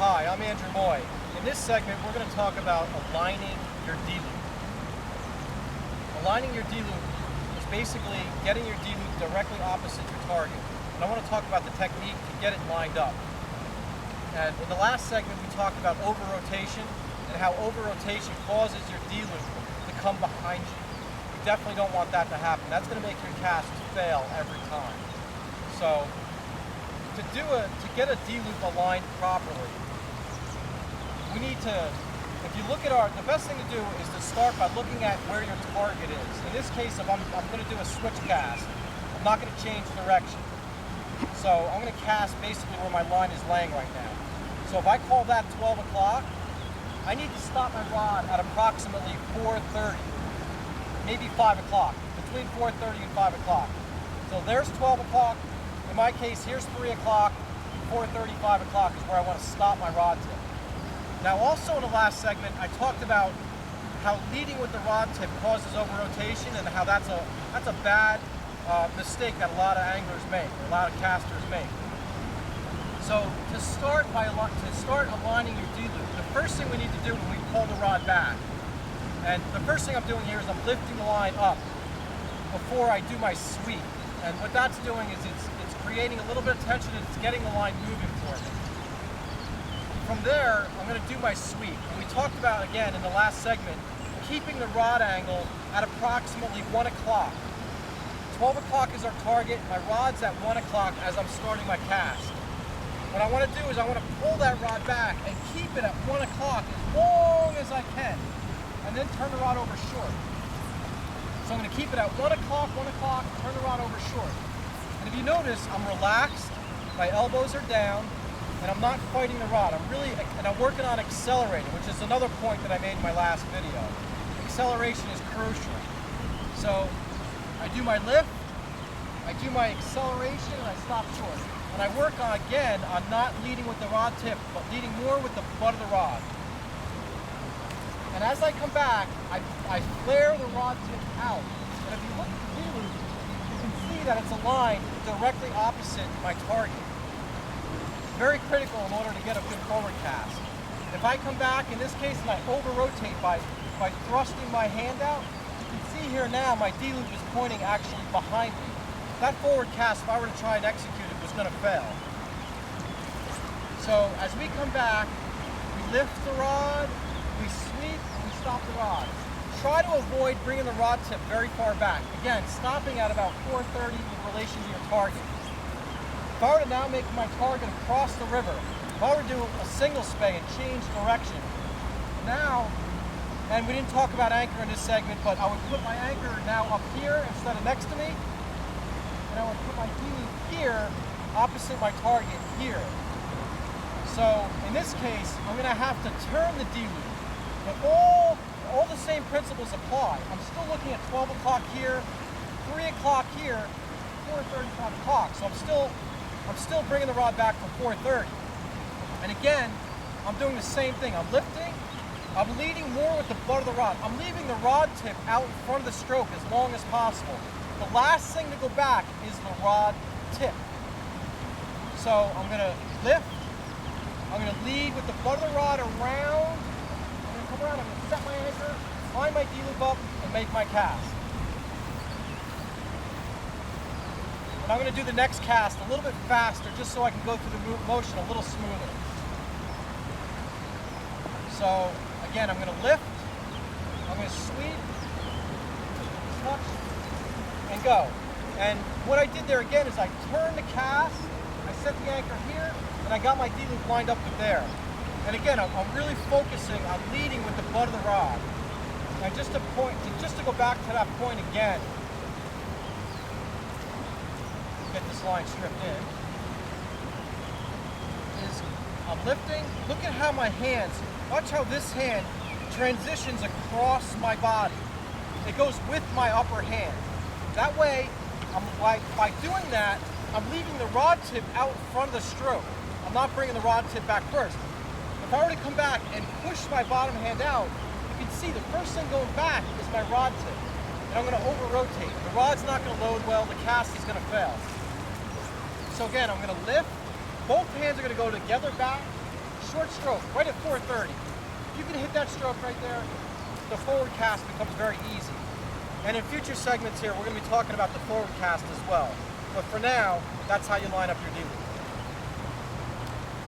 Hi, I'm Andrew Moy. In this segment, we're going to talk about aligning your D-loop. Aligning your D-loop is basically getting your D-loop directly opposite your target. And I want to talk about the technique to get it lined up. And in the last segment, we talked about over-rotation and how over-rotation causes your D-loop to come behind you. You definitely don't want that to happen. That's going to make your cast fail every time. So, to get a D-loop aligned properly, we need to, if you look at the best thing to do is to start by looking at where your target is. In this case, if I'm going to do a switch cast, I'm not going to change direction. So I'm going to cast basically where my line is laying right now. So if I call that 12 o'clock, I need to stop my rod at approximately 4:30, maybe 5 o'clock, between 4:30 and 5 o'clock. So there's 12 o'clock. In my case, here's 3 o'clock, 4:30, 5 o'clock is where I want to stop my rod tip. Now also in the last segment, I talked about how leading with the rod tip causes over-rotation and how that's a bad mistake that a lot of anglers make, or a lot of casters make. So to start aligning your D-loop, the first thing we need to do when we pull the rod back, and the first thing I'm doing here is I'm lifting the line up before I do my sweep. And what that's doing is it's creating a little bit of tension and it's getting the line moving for me. From there, I'm going to do my sweep. And we talked about, again, in the last segment, keeping the rod angle at approximately 1 o'clock. 12 o'clock is our target. My rod's at 1 o'clock as I'm starting my cast. What I want to do is I want to pull that rod back and keep it at 1 o'clock as long as I can, and then turn the rod over short. So I'm going to keep it at 1 o'clock, turn the rod over short. And if you notice, I'm relaxed, my elbows are down, and I'm not fighting the rod. I'm working on accelerating, which is another point that I made in my last video. Acceleration is crucial. So I do my lift, I do my acceleration, and I stop short. And I work on, again, on not leading with the rod tip, but leading more with the butt of the rod. And as I come back, I flare the rod tip out. And if you look at the D-loop, you can see that it's aligned directly opposite my target. Very critical in order to get a good forward cast. If I come back, in this case, and I over-rotate by thrusting my hand out, you can see here now my D-loop is pointing actually behind me. That forward cast, if I were to try and execute it, was going to fail. So as we come back, we lift the rod, we sweep, and we stop the rod. Try to avoid bringing the rod tip very far back. Again, stopping at about 4:30 in relation to your target. If I were to now make my target across the river, if I were to do a single spey and change direction, now, and we didn't talk about anchor in this segment, but I would put my anchor now up here instead of next to me, and I would put my D-loop here opposite my target here. So in this case, I'm going to have to turn the D-loop, but all the same principles apply. I'm still looking at 12 o'clock here, 3 o'clock here, 4:30, 5 o'clock. So I'm still bringing the rod back for 4:30. And again, I'm doing the same thing. I'm lifting, I'm leading more with the butt of the rod. I'm leaving the rod tip out in front of the stroke as long as possible. The last thing to go back is the rod tip. So I'm going to lift, I'm going to lead with the butt of the rod around, I'm going to come around, I'm going to set my anchor, line my D-loop up, and make my cast. And I'm going to do the next cast a little bit faster just so I can go through the motion a little smoother. So again, I'm going to lift, I'm going to sweep, touch, and go. And what I did there again is I turned the cast, I set the anchor here, and I got my D-loop lined up with there. And again, I'm really focusing on leading with the butt of the rod. And just to go back to that point again, get this line stripped in, is I'm lifting. Look at how my hands, watch how this hand transitions across my body. It goes with my upper hand. That way, by doing that, I'm leaving the rod tip out in front of the stroke. I'm not bringing the rod tip back first. If I were to come back and push my bottom hand out, you can see the first thing going back is my rod tip. And I'm going to over-rotate. The rod's not going to load well, the cast is going to fail. So again, I'm going to lift. Both hands are going to go together back, short stroke, right at 430. If you can hit that stroke right there, the forward cast becomes very easy. And in future segments here, we're going to be talking about the forward cast as well. But for now, that's how you line up your D loop.